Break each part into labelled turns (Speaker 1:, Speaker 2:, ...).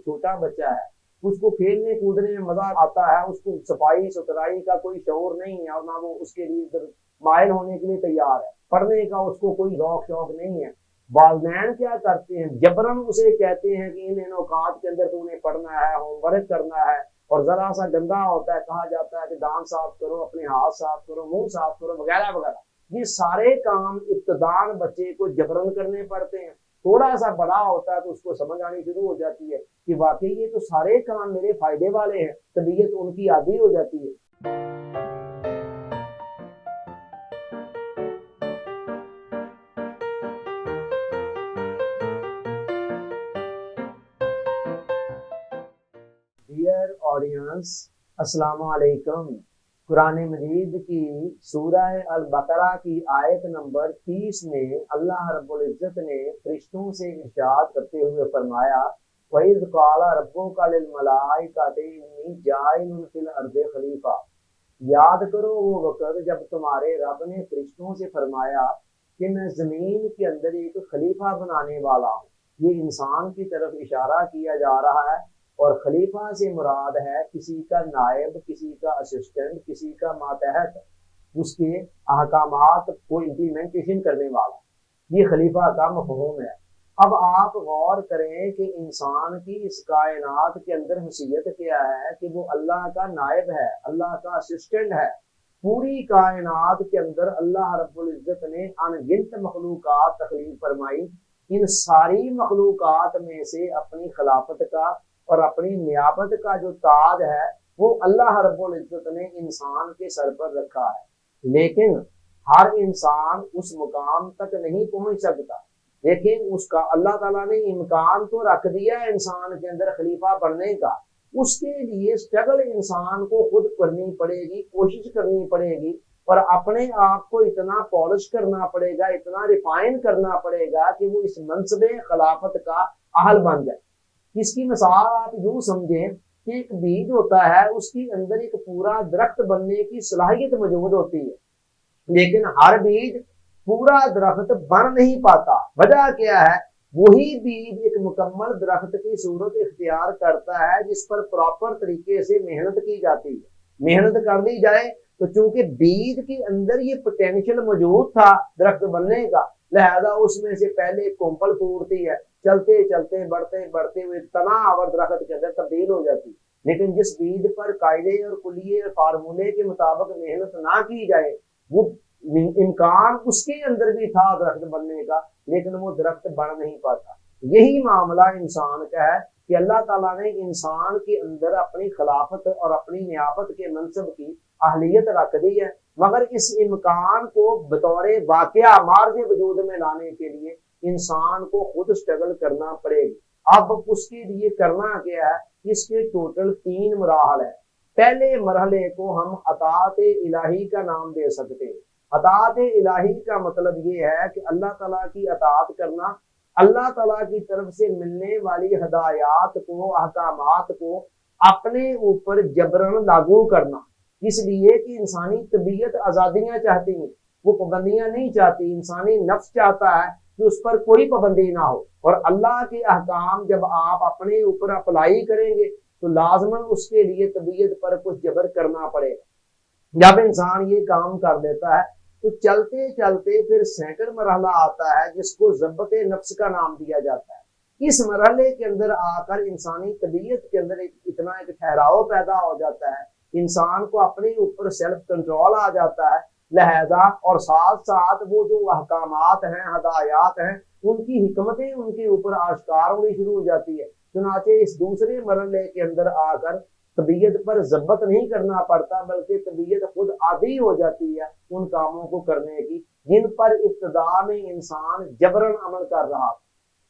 Speaker 1: छोटा बच्चा है, उसको खेलने कूदने में मजा आता है, उसको सफाई सुथराई का कोई शौर नहीं है और ना वो उसके लिए मायल होने के लिए तैयार है, पढ़ने का उसको कोई शौक शौक नहीं है। वालिदैन क्या करते हैं, जबरन उसे कहते हैं कि इन औकात के अंदर तुमने पढ़ना है, होमवर्क करना है, और जरा सा गंदा होता है कहा जाता है कि दांत साफ करो, अपने हाथ साफ करो, मुंह साफ करो, वगैरह वगैरह। ये सारे काम इब्तदान बच्चे को जबरन करने पड़ते हैं। थोड़ा सा बड़ा होता है तो उसको समझ आनी शुरू हो जाती है कि वाकई ये तो सारे काम मेरे फायदे वाले हैं, तबीयत उनकी आदी हो जाती है। डियर ऑडियंस, अस्सलाम वालेकुम। कुरान मजीद की सूरह अल बकरा की आयत नंबर 30 में अल्लाह रब्बुल इज्जत ने फरिश्तों से इरशाद करते हुए फरमाया, वइज़ क़ाला रब्बुका लिल मलाइकति इन्नी जाइलुन फिल अर्दि खलीफा। याद करो वो वक़्त जब तुम्हारे रब ने फरिश्तों से फरमाया कि मैं ज़मीन के अंदर एक खलीफा बनाने वाला हूँ। ये इंसान की तरफ इशारा किया जा रहा है, और खलीफा से मुराद है किसी का नायब, किसी का असिस्टेंट, किसी का मातहत, उसके अहकामात को इम्प्लीमेंटेशन करने वाला। ये खलीफा का मफ़हूम है। अब आप गौर करें कि इंसान की इस कायनात के अंदर हैसियत क्या है कि वो अल्लाह का नायब है, अल्लाह का असिस्टेंट है। पूरी कायनात के अंदर अल्लाह रब्बुल इज्जत ने अनगिनत मखलूकात तख्लीक फरमाई। इन सारी मखलूकात में से अपनी खिलाफत का और अपनी नियाबत का जो ताज है वो अल्लाह रब्बुल इज्जत ने इंसान के सर पर रखा है। लेकिन हर इंसान उस मुकाम तक नहीं पहुंच सकता, लेकिन उसका अल्लाह ताला ने इम्कान तो रख दिया है इंसान के अंदर खलीफा बनने का। उसके लिए स्ट्रगल इंसान को खुद करनी पड़ेगी, कोशिश करनी पड़ेगी, और अपने आप को इतना पॉलिश करना पड़ेगा, इतना रिफाइन करना पड़ेगा कि वो इस मनसबे खिलाफत का अहल बन जाए। इसकी मिसाल आप यूं समझें कि एक बीज होता है, उसके अंदर एक पूरा दरख्त बनने की सलाहियत मौजूद होती है, लेकिन हर बीज पूरा दरख्त बन नहीं पाता। वजह क्या है? वही बीज एक मुकम्मल दरख्त की सूरत इख्तियार करता है जिस पर प्रॉपर तरीके से मेहनत की जाती है। मेहनत कर दी जाए तो चूंकि बीज के अंदर ये पोटेंशियल मौजूद था दरख्त बनने का, लिहाजा उसमें से पहले कोंपल फूटती है, चलते चलते बढ़ते बढ़ते हुए तना और दरख्त के अंदर तब्दील हो जाती है। लेकिन जिस बीज पर कायदे और कुलिये और फार्मूले के मुताबिक मेहनत ना की जाए, वो इम्कान उसके अंदर भी था दरख्त बनने का, लेकिन वो दरख्त बन नहीं पाता। यही मामला इंसान का है कि अल्लाह ताला ने इंसान के अंदर अपनी खिलाफत और अपनी नियाबत के मनसब की अहलियत रख दी है, मगर इस इम्कान को बतौर वाकया मार्ज वजूद में लाने के लिए इंसान को खुद स्ट्रगल करना पड़ेगा। अब उसके लिए करना क्या है? इसके टोटल 3 मराहल है। पहले मरहले को हम अताअत इलाही का नाम दे सकते हैं। अताअत इलाही का मतलब ये है कि अल्लाह ताला की अताअत करना, अल्लाह ताला की तरफ से मिलने वाली हदायत को, अहकामात को अपने ऊपर जबरन लागू करना, इसलिए कि इंसानी तबीयत आज़ादियाँ चाहती है, वो पाबंदियां नहीं चाहती। इंसानी नफ्स चाहता है कि उस पर कोई पाबंदी ना हो, और अल्लाह के अहकाम जब आप अपने ऊपर अप्लाई करेंगे तो लाजमन उसके लिए तबीयत पर कुछ जबर करना पड़ेगा। जब इंसान ये काम कर लेता है तो चलते चलते फिर सेकंड मरहला आता है जिसको ज़ब्त नफ्स का नाम दिया जाता है। इस मरहले के अंदर आकर इंसानी तबीयत के अंदर इतना एक ठहराव पैदा हो जाता है, इंसान को अपने ऊपर सेल्फ कंट्रोल आ जाता है। लिहाजा और साथ साथ वो जो अहकामात हैं, हदायत हैं, उनकी हिकमतें उनके ऊपर आश्कार होनी शुरू हो जाती है। चुनाचे इस दूसरे मरहले के अंदर आकर तबीयत पर ज़ब्त नहीं करना पड़ता, बल्कि तबीयत खुद आदी हो जाती है उन कामों को करने की जिन पर इब्तिदा में इंसान जबरन अमल कर रहा था।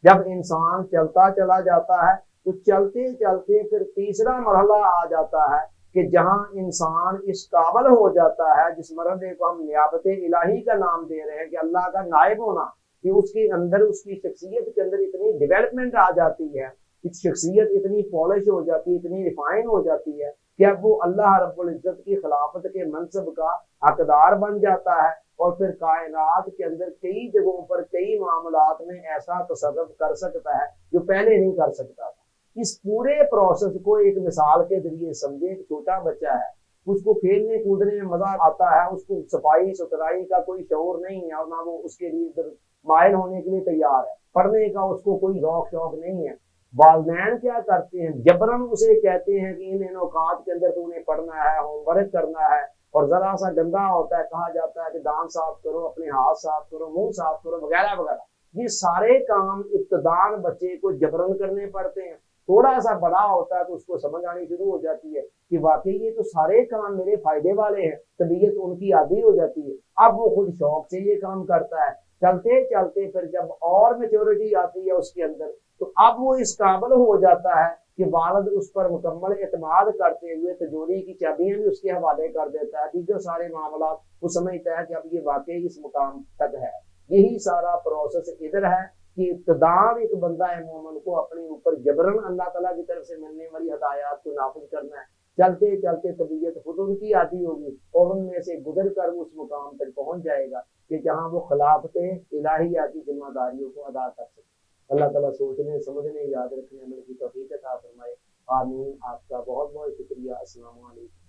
Speaker 1: जब इंसान चलता चला जाता है तो चलते चलते फिर तीसरा मरहला आ जाता है कि जहां इंसान इस काबिल हो जाता है, जिस मरहले को हम नियाबत इलाही का नाम दे रहे हैं कि अल्लाह का नायब होना, कि उसके अंदर उसकी शख्सियत के अंदर इतनी डेवलपमेंट आ जाती है, शख्सियत इतनी पॉलिश हो जाती है, इतनी रिफाइन हो जाती है कि अब वो अल्लाह रब्बुल इज्जत की खिलाफत के मनसब का हकदार बन जाता है, और फिर कायनात के अंदर कई जगहों पर कई मामलात में ऐसा तसर्रुफ कर सकता है जो पहले नहीं कर सकता था। इस पूरे प्रोसेस को एक मिसाल के जरिए समझे। एक छोटा बच्चा है, उसको खेलने कूदने में मजा आता है, उसको सफाई सुथराई का कोई शौर नहीं है और ना वो उसके लिए मायल होने के लिए तैयार है, पढ़ने का उसको कोई शौक नहीं है। वालिदैन क्या करते हैं, जबरन उसे कहते हैं कि इन औकात के अंदर तूने पढ़ना है, होमवर्क करना है, और जरा सा गंदा होता है कहा जाता है कि दांत साफ करो, अपने हाथ साफ करो, मुंह साफ करो, वगैरह वगैरह। ये सारे काम इब्तदान बच्चे को जबरन करने पड़ते हैं। थोड़ा सा बड़ा होता है तो उसको समझ आनी शुरू हो जाती है कि वाकई ये तो सारे काम मेरे फायदे वाले हैं, तबीयत उनकी आदी हो जाती है। अब वो खुद शौक से ये काम करता है। चलते चलते फिर जब और मेच्योरिटी आती है उसके अंदर, तो अब वो इस काबिल हो जाता है कि वालिद उस पर मुकम्मल एतमाद करते हुए तिजोरी की चाबियां भी उसके हवाले कर देता है, दीगर सारे मामला वो समझता है कि अब ये वाकई इस मुकाम तक है। यही सारा प्रोसेस इधर है कि इब्तदान एक बंदा है मोमिन को अपने ऊपर जबरन अल्लाह ताला की तरफ से मिलने वाली हिदायत को नाफिज करना है। चलते चलते तबीयत खुद उनकी आदी होगी और उनमें से गुजर कर उस मुकाम तक पहुंच जाएगा कि जहां वो खिलाफत इलाहिया की जिम्मेदारियों को अदा कर सके। अल्लाह ताला सोचने समझने याद रखने अमल की तौफीक अता फरमाए। आमीन। आपका बहुत बहुत शुक्रिया। अस्सलाम वालेकुम।